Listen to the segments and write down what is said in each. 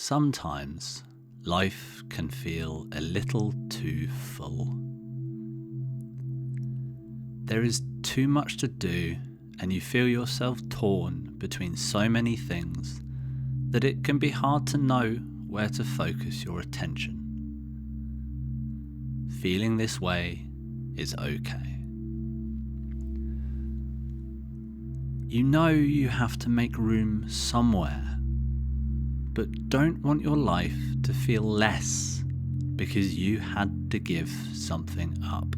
Sometimes life can feel a little too full. There is too much to do, and you feel yourself torn between so many things that it can be hard to know where to focus your attention. Feeling this way is okay. You know you have to make room somewhere, but don't want your life to feel less because you had to give something up.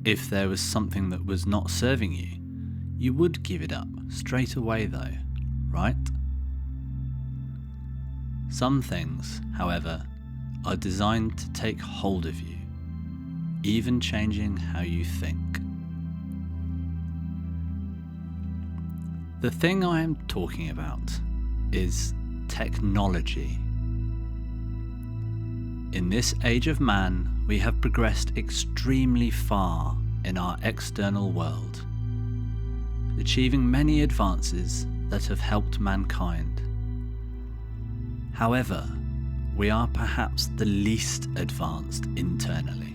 If there was something that was not serving you, you would give it up straight away though, right? Some things, however, are designed to take hold of you, even changing how you think. The thing I am talking about is technology. In this age of man, we have progressed extremely far in our external world, achieving many advances that have helped mankind. However, we are perhaps the least advanced internally.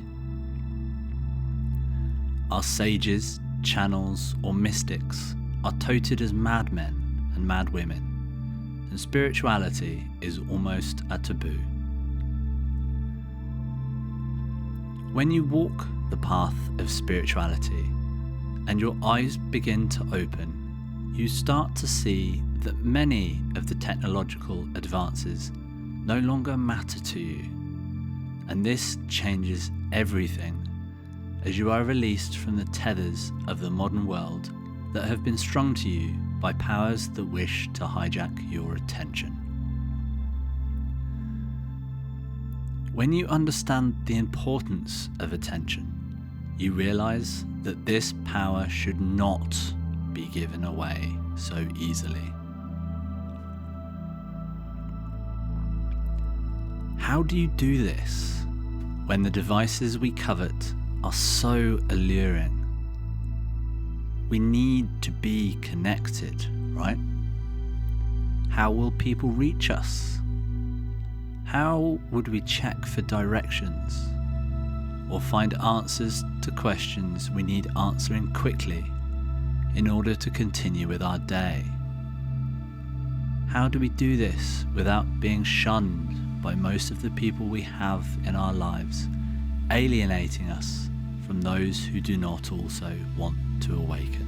Our sages, channels, or mystics are touted as madmen and madwomen, and spirituality is almost a taboo. When you walk the path of spirituality and your eyes begin to open, you start to see that many of the technological advances no longer matter to you, and this changes everything as you are released from the tethers of the modern world that have been strung to you by powers that wish to hijack your attention. When you understand the importance of attention, you realize that this power should not be given away so easily. How do you do this when the devices we covet are so alluring? We need to be connected, right? How will people reach us? How would we check for directions or find answers to questions we need answering quickly in order to continue with our day? How do we do this without being shunned by most of the people we have in our lives, alienating us from those who do not also want to awaken?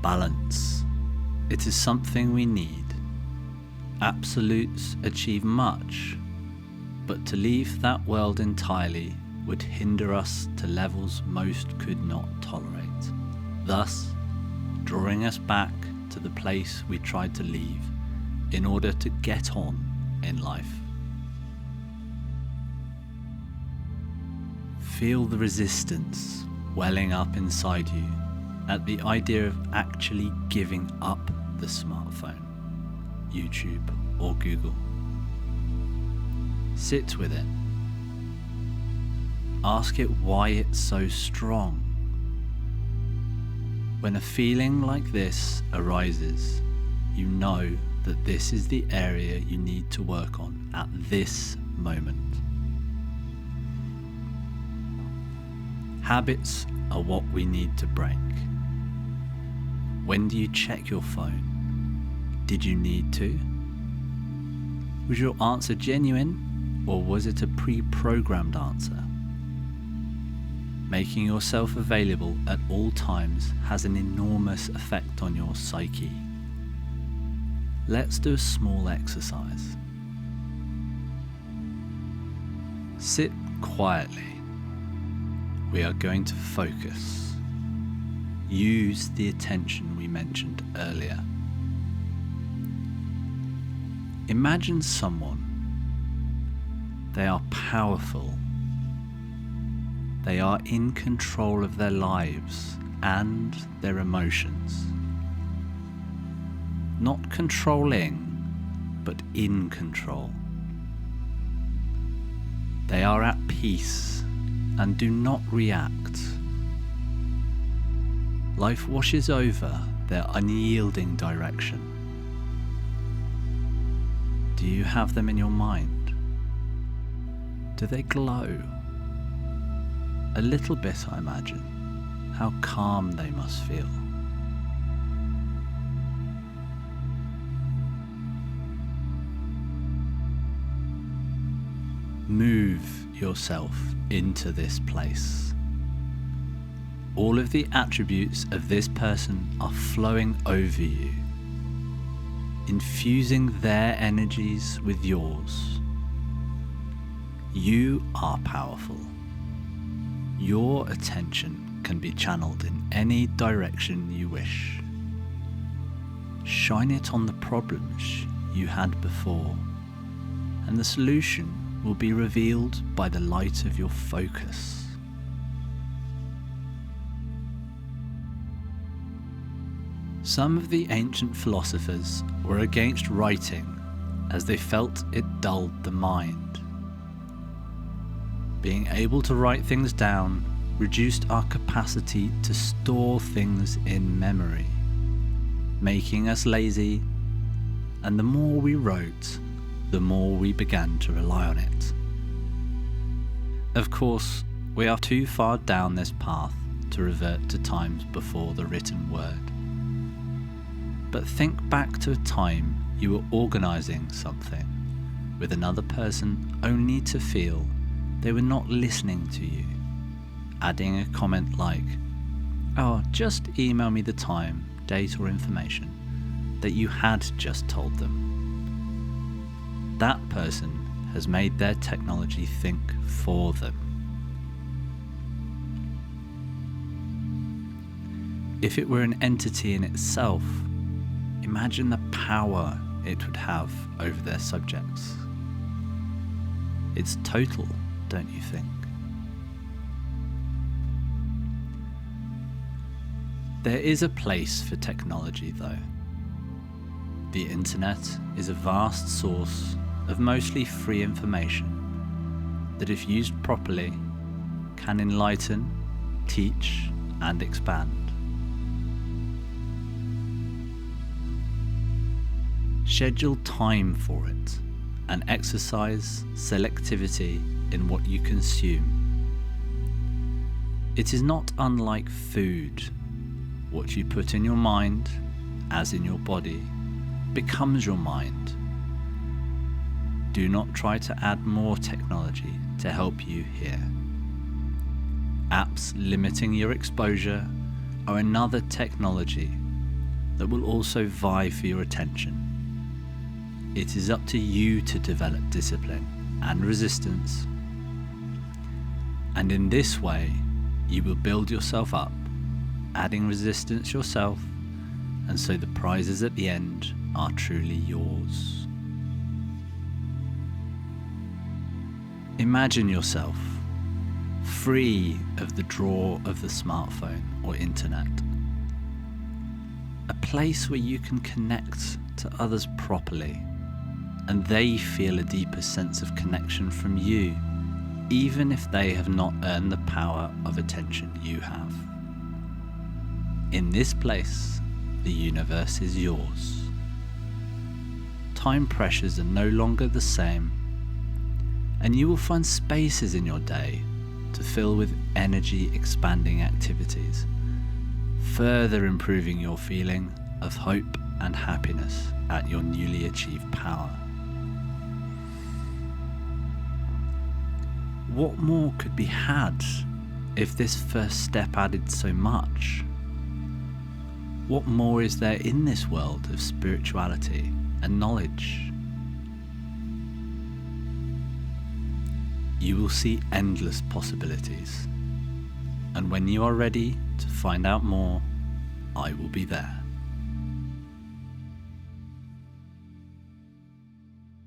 Balance. It is something we need. Absolutes achieve much, but to leave that world entirely would hinder us to levels most could not tolerate, thus drawing us back to the place we tried to leave in order to get on in life. Feel the resistance welling up inside you at the idea of actually giving up the smartphone, YouTube, or Google. Sit with it. Ask it why it's so strong. When a feeling like this arises, you know that this is the area you need to work on at this moment. Habits are what we need to break. When do you check your phone? Did you need to? Was your answer genuine, or was it a pre-programmed answer? Making yourself available at all times has an enormous effect on your psyche. Let's do a small exercise. Sit quietly. We are going to focus. Use the attention we mentioned earlier. Imagine someone. They are powerful. They are in control of their lives and their emotions. Not controlling, but in control. They are at peace and do not react. life washes over their unyielding direction. Do you have them in your mind? Do they glow? A little bit, I imagine. How calm they must feel. Move yourself into this place. All of the attributes of this person are flowing over you, infusing their energies with yours. You are powerful. Your attention can be channeled in any direction you wish. Shine it on the problems you had before, and the solution will be revealed by the light of your focus. Some of the ancient philosophers were against writing as they felt it dulled the mind. Being able to write things down reduced our capacity to store things in memory, making us lazy, and the more we wrote, the more we began to rely on it. Of course, we are too far down this path to revert to times before the written word. But think back to a time you were organising something with another person only to feel they were not listening to you, adding a comment like, "Oh, just email me the time, date or information," that you had just told them. That person has made their technology think for them. If it were an entity in itself, imagine the power it would have over their subjects. It's total, don't you think? There is a place for technology, though. The internet is a vast source of mostly free information that, if used properly, can enlighten, teach, and expand. Schedule time for it and exercise selectivity in what you consume. It is not unlike food. What you put in your mind, as in your body, becomes your mind. Do not try to add more technology to help you here. Apps limiting your exposure are another technology that will also vie for your attention. It is up to you to develop discipline and resistance. And in this way, you will build yourself up, adding resistance yourself, and so the prizes at the end are truly yours. Imagine yourself free of the draw of the smartphone or internet. A place where you can connect to others properly, and they feel a deeper sense of connection from you, even if they have not earned the power of attention you have. In this place, the universe is yours. Time pressures are no longer the same, and you will find spaces in your day to fill with energy-expanding activities, further improving your feeling of hope and happiness at your newly achieved power. What more could be had if this first step added so much? What more is there in this world of spirituality and knowledge? You will see endless possibilities, and when you are ready to find out more, I will be there.